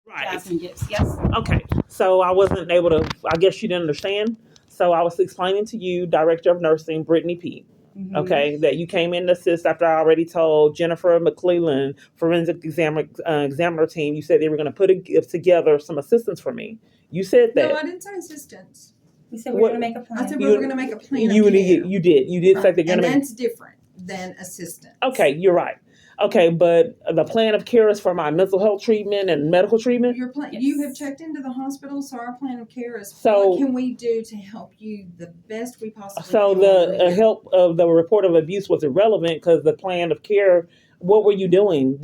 Right. Jasmine Gibbs, yes. Okay. So I wasn't able to, I guess you didn't understand. So I was explaining to you, Director of Nursing, Brittany P. Okay, that you came in to assist after I already told Jennifer McClellan, forensic examiner team, you said they were going to put together some assistance for me. You said that. No, I didn't say assistance. We said we were going to make a plan. I said we were going to make a plan of You care. did say they're going to And make. that's different than assistance. Okay, you're right. Okay, but the plan of care is for my mental health treatment and medical treatment. Your plan. Yes. You have checked into the hospital, so our plan of care is So- what can we do to help you the best we possibly So can. the help of the report of abuse was irrelevant because the plan of care. What were you doing?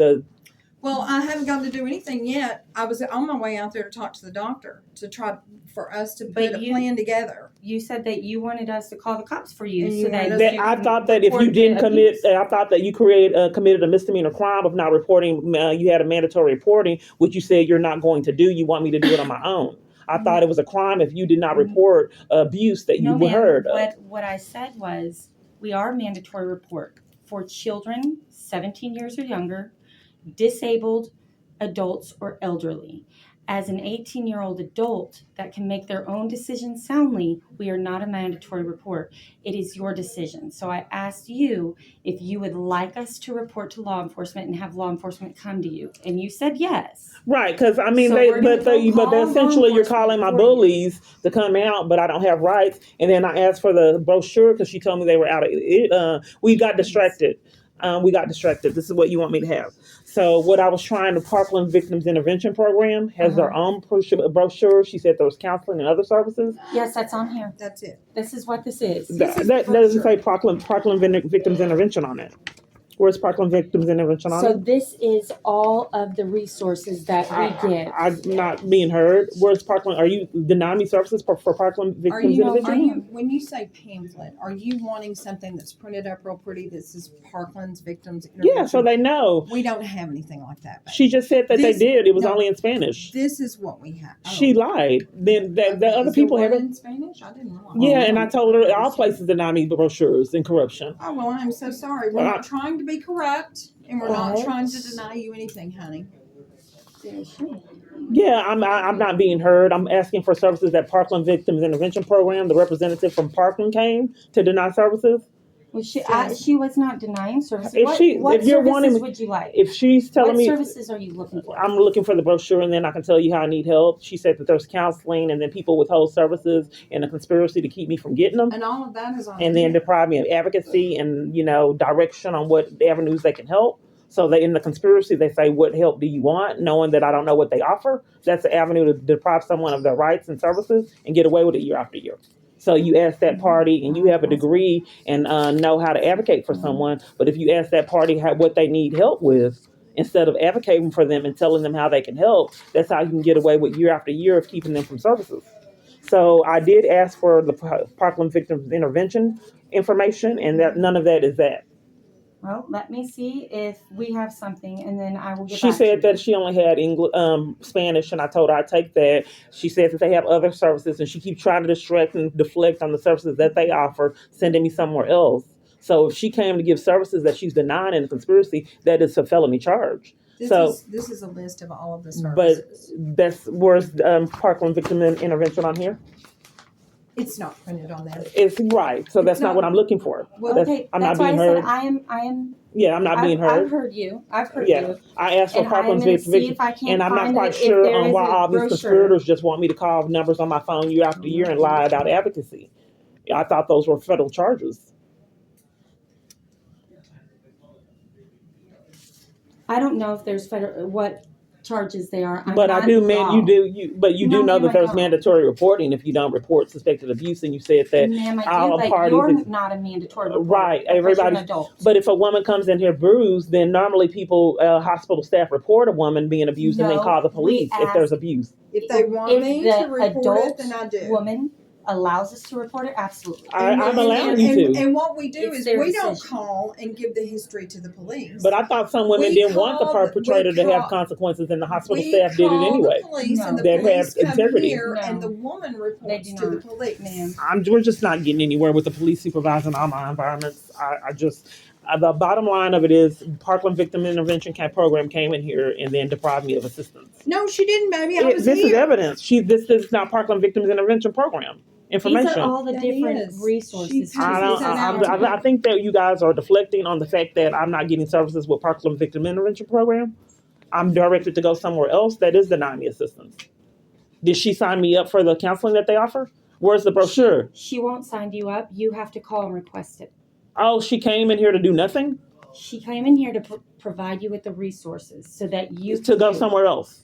Well, I haven't gotten to do anything yet. I was on my way out there to talk to the doctor to try for us to put a plan together. You said that you wanted us to call the cops for you, And so you that, wanted us That to I thought that if you didn't commit, I thought that you committed a misdemeanor crime of not reporting. You had a mandatory reporting, which you said you're not going to do. You want me to do it on my own. I thought it was a crime if you did not report abuse that you heard of. What I said was we are mandatory report for children 17 years or younger, disabled adults, or elderly. As an 18-year-old adult that can make their own decisions soundly, we are not a mandatory report. It is your decision. So I asked you if you would like us to report to law enforcement and have law enforcement come to you, and you said yes. Right, because I mean, So they we're gonna go but call essentially law you're calling my enforcement for you. bullies to come out, but I don't have rights. And then I asked for the brochure because she told me they were out of it. We got distracted. This is what you want me to have. So what I was trying, the Parkland Victims Intervention Program has their own brochure. She said there was counseling and other services. Yes, that's on here. That's it. This is what this is. That doesn't say Parkland Victims Intervention on it. Where's Parkland Victims Intervention on So it? this is all of the resources that we give. I'm not being heard. Where's Parkland? Are you denying me services for Parkland Victims Intervention? When you say pamphlet, are you wanting something that's printed up real pretty that says Parkland's Victims Intervention? Yeah, so they know. We don't have anything like that. She just said that they did. It was only in Spanish. This is what we have. She lied. Then the other people have it in Spanish. I didn't know. Yeah, and I told her all places deny me brochures and corruption. Oh well, I'm so sorry. We're not trying to be corrupt, and we're not trying to deny you anything, honey. Yeah, I'm not being heard. I'm asking for services at Parkland Victims Intervention Program. The representative from Parkland came to deny services. Well, she was not denying services. If What you're services wanting, would you like? if she's telling me, what services are you looking for? I'm looking for the brochure, and then I can tell you how I need help. She said that there's counseling, and then people withhold services, and a conspiracy to keep me from getting them, And all of that is on. and then deprive me of advocacy and direction on what avenues they can help. So they in the conspiracy they say, what help do you want, knowing that I don't know what they offer. That's the avenue to deprive someone of their rights and services and get away with it year after year. So you ask that party, and you have a degree and know how to advocate for someone. But if you ask that party what they need help with, instead of advocating for them and telling them how they can help, that's how you can get away with year after year of keeping them from services. So I did ask for the Parkland Victims Intervention information, and that none of that is that. Well, let me see if we have something, and then I will get She back said to you. that she only had Spanish, and I told her I'd take that. She said that they have other services, and she keeps trying to distract and deflect on the services that they offer, sending me somewhere else. So if she came to give services that she's denying in the conspiracy, that is a felony charge. This is a list of all of the services. But where's Parkland Victim Intervention on here? It's not printed on there. It's right. So that's not what I'm looking for. Well, okay, I'm that's not being why heard. I said I am. Yeah, I'm not being heard. I've heard you. Yeah, I asked for And Parkland I'm gonna see Victim, if I can't and I'm not find quite it, if sure there on is why a all these brochure. conspirators just want me to call numbers on my phone year after year and lie about advocacy. I thought those were federal charges. I don't know if there's what charges they are. But I do, man. You do No, know ma'am, that I there's don't. mandatory reporting if you don't report suspected abuse, and you said that Ma'am, I all do, but parties. you're not a mandatory report Right, because you're an everybody. adult. But if a woman comes in here bruised, then normally hospital staff report a woman being abused and then No, call the police we if there's ask- abuse. If they want If me the to report adult it, then I do. woman allows us to report it, absolutely. I'm allowing you to. And what we do It's is their we don't decision. call and give the history to the police. But I thought some women We didn't want the called- perpetrator we to have called- consequences, and the hospital we staff did it call anyway. The police and the That police had come integrity. here, No. and the woman reports do to the not. police. Ma'am. We're just not getting anywhere with the police supervising all my environments. The bottom line of it is Parkland Victim Intervention Program came in here and then deprived me of assistance. No, she didn't, baby. I was This here. is evidence. This is not Parkland Victims Intervention Program information. These are all the That different is. resources. She I passes don't. it out. I think that you guys are deflecting on the fact that I'm not getting services with Parkland Victim Intervention Program. I'm directed to go somewhere else that is denying me assistance. Did she sign me up for the counseling that they offer? Where's the brochure? She won't sign you up. You have to call and request it. Oh, she came in here to do nothing? She came in here to provide you with the resources so that you To can go do it. somewhere else.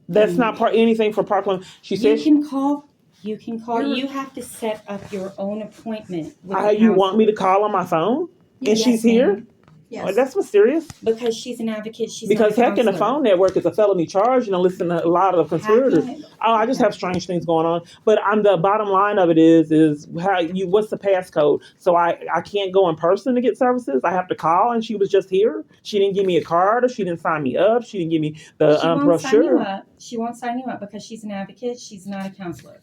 That's not anything for Parkland. She You said can call. You can call. You have to set up your own appointment with the you want me to counselor. call on my phone? And Yes, she's ma'am. here? Yes. Oh, that's mysterious. Because she's an advocate. She's Because not a hacking the counselor. phone network is a felony charge, listen to a lot of conspirators. Hacking- I just have strange things going on. But the bottom line of it is what's the passcode? So I can't go in person to get services. I have to call, and she was just here. She didn't give me a card, or she didn't sign me up. She didn't give me the She won't brochure. sign you up. She won't sign you up because she's an advocate. She's not a counselor.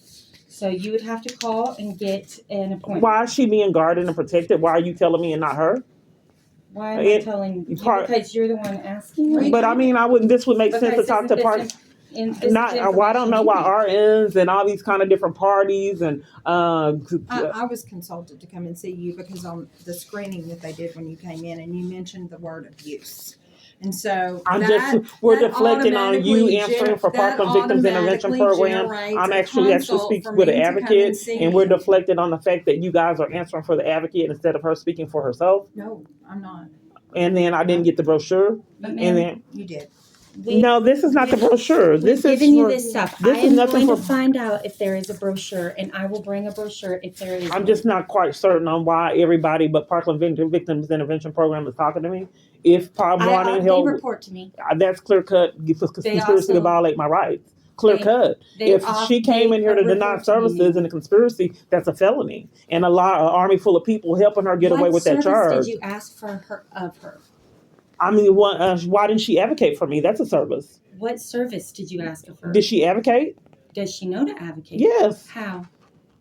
So you would have to call and get an appointment. Why is she being guarded and protected? Why are you telling me and not her? Why am I It- telling you? part- Because you're the one asking me. But I mean, I wouldn't. This would make sense to Because talk to this Park. is this Not. is Well, I don't know why information. RNs and all these kind of different parties and I was consulted to come and see you because on the screening that they did when you came in, and you mentioned the word abuse. And so we're that deflecting on you automatically answering for that Parkland Victims Intervention automatically Program. generates I'm a actually consult speaking for with me an to come advocate, see and we're you. deflected on the fact that you guys are answering for the advocate instead of her speaking for herself. No, I'm not. And then I didn't get the brochure. But And ma'am, then You did. no, this is not the brochure. We've This is given you for, this stuff. this I is am nothing going to for- find out if there is a brochure, and I will bring a brochure if there is. I'm one. just not quite certain on why everybody but Parkland Victims Intervention Program is talking to me. If wanting they help, report to me. that's clear cut conspiracy to also- violate my rights. Clear cut. They If she came in here to report deny me services now. in a conspiracy, that's a felony. And an army full of people helping her get away with that What charge. service did you ask for her of her? I mean, why didn't she advocate for me? That's a service. What service did you ask of her? Did she advocate? Does she know to advocate? Yes. How?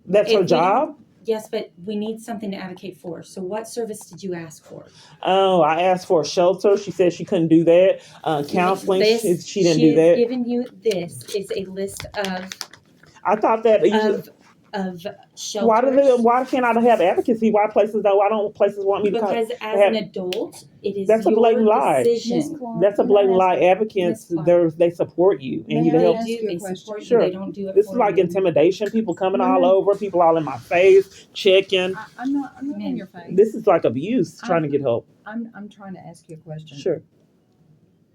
That's If her we job. Yes, but we need something to advocate for. So what service did you ask for? Oh, I asked for a shelter. She said she couldn't do that. Counseling, This- she didn't do that. She's given you this is a list I thought that. of shelters. Why can't I have advocacy? Why don't places want me to come? Because as have- an adult, it is That's a your blatant lie. decision. That's a blatant lie. Advocates, Miss Clark. they support you and you May I help. ask you a They question? support you. Sure. They don't do it This for is like you. intimidation. People coming No, all no. over. People all in my face, checking. I'm not in Man. your face. This is like abuse. Trying to get help. I'm trying to ask you a question. Sure.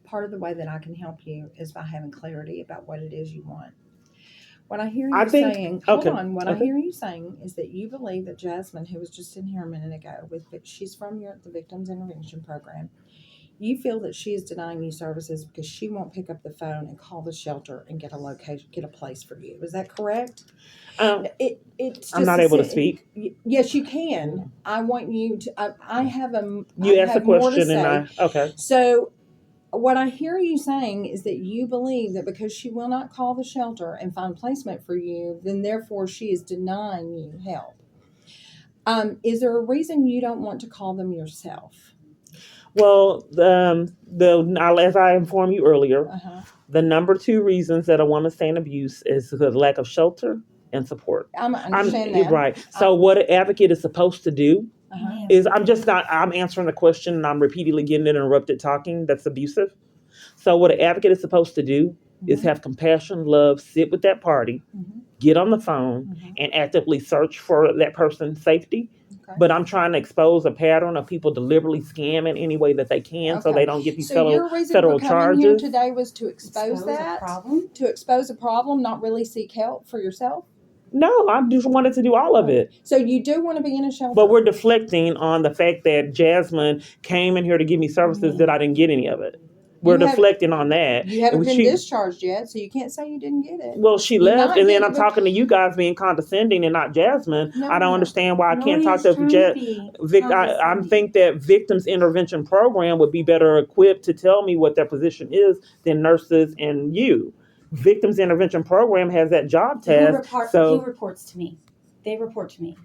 Part of the way that I can help you is by having clarity about what it is you want. What I hear you I think- saying, okay, hold on, what I okay. hear you saying is that you believe that Jasmine, who was just in here a minute ago, she's from the Victims Intervention Program. You feel that she is denying you services because she won't pick up the phone and call the shelter and get a location, get a place for you. Is that correct? It's I'm just not a able to si- speak. Yes, you can. I want you to. I have a. You I asked a have more to question say. and okay. So, what I hear you saying is that you believe that because she will not call the shelter and find placement for you, then therefore she is denying you help. Is there a reason you don't want to call them yourself? Well, as I informed you earlier, the number 2 reasons that a woman's saying abuse is the lack of shelter and support. I understand that. Right. So what an advocate is supposed to do Ma'am. is I'm answering the question and I'm repeatedly getting interrupted talking. That's abusive. So what an advocate is supposed to do is have compassion, love, sit with that party, get on the phone and actively search for that person's safety. Okay. But I'm trying to expose a pattern of people deliberately scamming any way that they can so Okay. they don't get these So your reason federal for coming here charges. today was to expose a that, problem. to expose a problem, not really seek help for yourself. No, I just wanted to do all of it. So you do want to be in a shelter, But we're deflecting on the fact that Jasmine came in here to give me services that I didn't get any of it. We're You have- deflecting on that. you haven't And been she- discharged yet, so you can't say you didn't get it. Well, she You're left, not and then getting I'm the- talking to you guys being condescending and not Jasmine. No, I don't no. understand why I can't Nobody's talk to trying Jasmine. to be I condescending. think that Victims Intervention Program would be better equipped to tell me what their position is than nurses and you. Victims Intervention Program has that job Who task. reports to me? They report to me.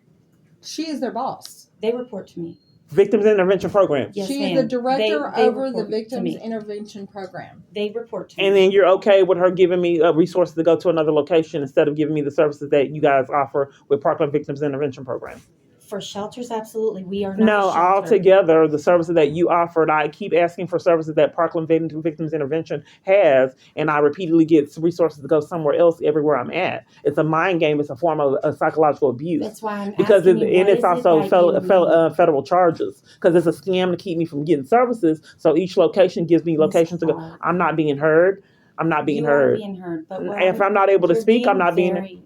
She is their boss. They report to me. Victims Intervention Program. Yes, She is ma'am. the director They over the report to Victims me. Intervention Program. They report to me. And then you're okay with her giving me resources to go to another location instead of giving me the services that you guys offer with Parkland Victims Intervention Program? For shelters, absolutely. We are not No, a shelter. altogether, the services that you offered, I keep asking for services that Parkland Victims Intervention has, and I repeatedly get resources to go somewhere else everywhere I'm at. It's a mind game. It's a form of psychological abuse. That's why I'm Because asking you, and what it's is also it that you need? federal charges because it's a scam to keep me from getting services. So each location gives me Ms. locations to go. Clark, I'm not being heard. I'm not being you are heard. being heard, but what If I'm not able to you're speak, I'm being not being. very,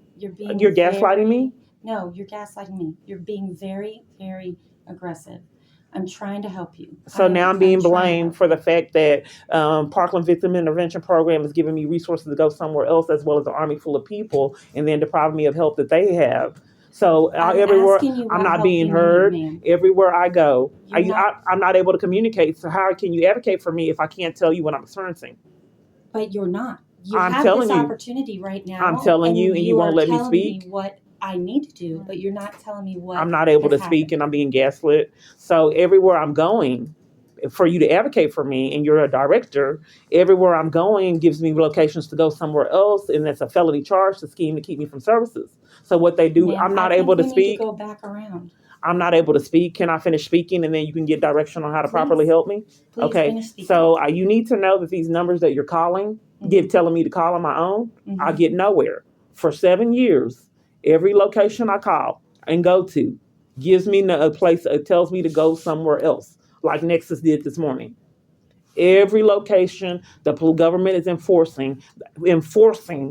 You're gaslighting me? No, you're gaslighting me. You're being very, very aggressive. I'm trying to help you. So now I'm being trying to blamed help for you. the fact that Parkland Victim Intervention Program is giving me resources to go somewhere else, as well as an army full of people, and then depriving me of help that they have. So I'm everywhere asking you I'm what not help being you heard. need, ma'am. Everywhere I go, You're I'm not able to communicate. So how can you advocate for me if I can't tell you what I'm experiencing? But you're not. You I'm have telling this you. opportunity right now. I'm telling you, and you won't are let me telling speak. me what I need to do, but you're not telling me what I'm not able to has speak, happened. and I'm being gaslit. So everywhere I'm going, for you to advocate for me, and you're a director, everywhere I'm going gives me locations to go somewhere else, and that's a felony charge to scheme to keep me from services. So what they do, Ma'am, I'm not I think able to we need speak. to go back around. I'm not able to speak. Can I finish speaking, and then you can get direction on how to properly Please. help me? Please Okay. finish speaking. So you need to know that these numbers that you're calling, telling me to call on my own, I Mhm. get nowhere. For 7 years, every location I call and go to gives me a place. It tells me to go somewhere else, like Nexus did this morning. Every location the government is enforcing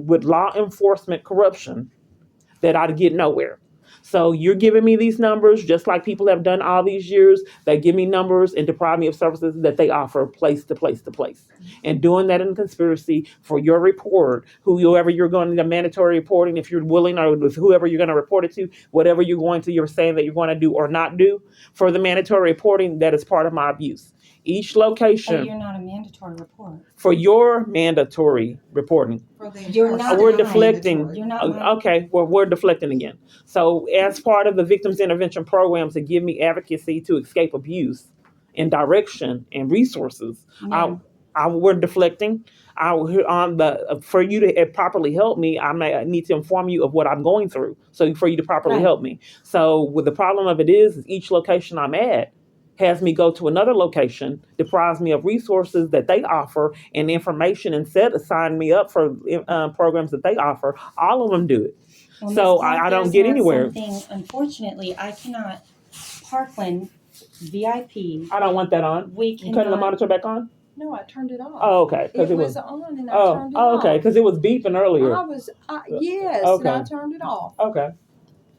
with law enforcement corruption, that I get nowhere. So you're giving me these numbers just like people have done all these years. They give me numbers and deprive me of services that they offer place to place to place. And doing that in conspiracy for your report, whoever you're going to mandatory reporting, if you're willing, or with whoever you're going to report it to, whatever you're saying that you're going to do or not do for the mandatory reporting, that is part of my abuse. Each But location you're not a mandatory report. for your mandatory reporting. You're not We're mine. deflecting. You're not mine. Okay, well, we're deflecting again. So, as part of the victims intervention program to give me advocacy to escape abuse and direction and resources, Ma'am. we're deflecting. For you to properly help me, I need to inform you of what I'm going through. So, for you to properly Right. help me. So, with the problem of it is each location I'm at has me go to another location, deprives me of resources that they offer and information, instead of sign me up for programs that they offer. All of them do it. Well, Ms. So Clark, I don't there's get not anywhere. something- Unfortunately, I cannot. Parkland VIP. I don't want that on. We You cutting the cannot. monitor back on? No, I turned it off. Oh, okay. Because It was on and I Oh, turned it off. okay. Because it was beeping earlier. Yes, Okay. and I turned it off. Okay.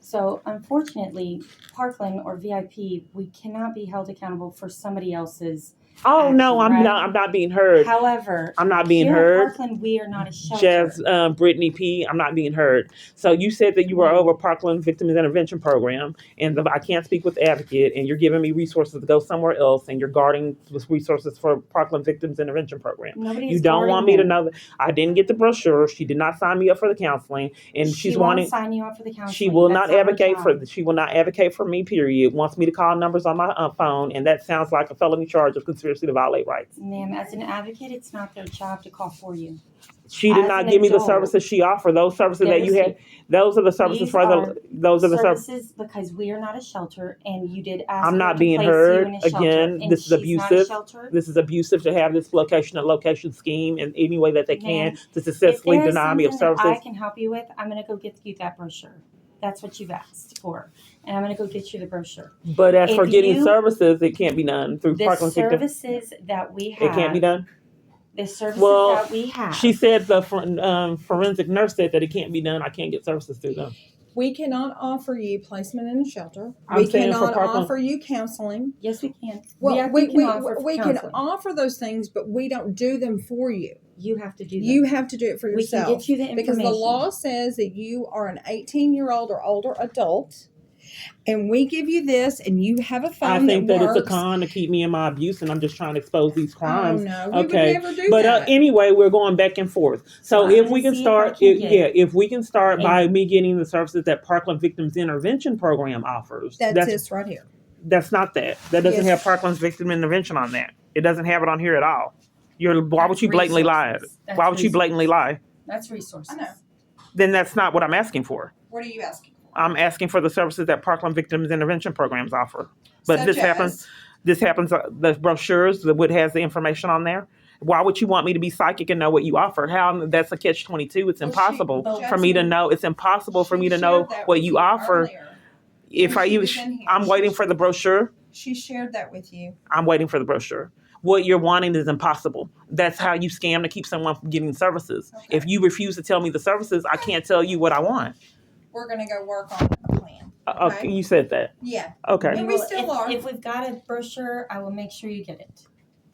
So unfortunately, Parkland or VIP, we cannot be held accountable for somebody else's. Oh no, action, I'm right? not. I'm not being heard. However, I'm not being here heard. at Parkland, we are not a shelter. Jazz, Brittany P. I'm not being heard. So you said that you were No. over Parkland Victims Intervention Program, and I can't speak with the advocate, and you're giving me resources to go somewhere else, and you're guarding with resources for Parkland Victims Intervention Program. Nobody You is don't guarding want me to them. know that I didn't get the brochure. She did not sign me up for the counseling, and She she's won't wanting. sign you up for the counseling. She will That's not her advocate job. for. She will not advocate for me. Period. Wants me to call numbers on my phone, and that sounds like a felony charge of conspiracy to violate rights. Ma'am, as an advocate, it's not their job to call for you. She did As not an give me the adult, services she offered. Those services that you had, those are the services These for are the. Those are the services. services because we are not a shelter, and you did ask I'm her not to being place heard. you in a shelter, Again, and this is she's not a abusive. shelter. This is abusive to have this location to location scheme in any way that they can Ma'am, to If successfully there is deny me of something that I services. can help you with, I'm gonna go get you that brochure. That's what you've asked for, and I'm gonna go get you the brochure. But as for if getting you- services, it can't be done through The Parkland Victim. services that we It can't be have, done. the services Well, that we have. She said the forensic nurse said that it can't be done. I can't get services through them. We cannot offer you placement in a shelter. I'm We saying for cannot Parkland- offer you counseling. Yes, we can. Well, VIP we can offer we can counseling. offer those things, but we don't do them for you. You have to do that. You have to do it for We yourself. can get you the information. Because the law says that you are an 18-year-old or older adult, and we give you this, and you have a phone I think that works. it's a con to keep me in my abuse, and I'm just trying to expose these crimes. Oh no, we Okay, would never do but that. anyway, we're going back and forth. So I'm if gonna we can see if start, I can get- if we can start And- by me getting the services that Parkland Victims Intervention Program offers. That's this right here. That's not that. That doesn't Yes. have Parkland's victim intervention on that. It doesn't have it on here at all. Why would That's you blatantly lie? resources. That's Why would you blatantly lie? That's resources. I know. Then that's not what I'm asking for. What are you asking for? I'm asking for the services that Parkland Victims Intervention Programs offer. But Such this as- happens. The brochures, the what has the information on there. Why would you want me to be psychic and know what you offer? How that's a catch-22. It's Well, impossible but for me to Jasmine, know. It's impossible for she me to know shared that what with you offer. earlier. If when I she even, was in here. I'm waiting for the brochure. She shared that with you. I'm waiting for the brochure. What you're wanting is impossible. That's how you scam to keep someone from getting services. Okay. If you refuse to tell me the services, I can't tell you what I want. We're gonna go work on a plan. Okay, you said that. Yeah. Okay. And we still are. If we've got a brochure, I will make sure you get it.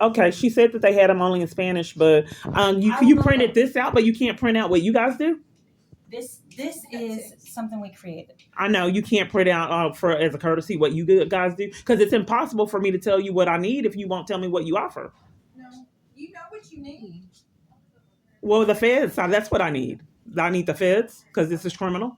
Okay, she said that they had them only in Spanish, but I you will printed look. this out, but you can't print out what you guys do. This is something we created. I know you can't print out for as a courtesy what you guys do because it's impossible for me to tell you what I need if you won't tell me what you offer. No, you know what you need. Well, the feds, that's what I need. I need the feds because this is criminal.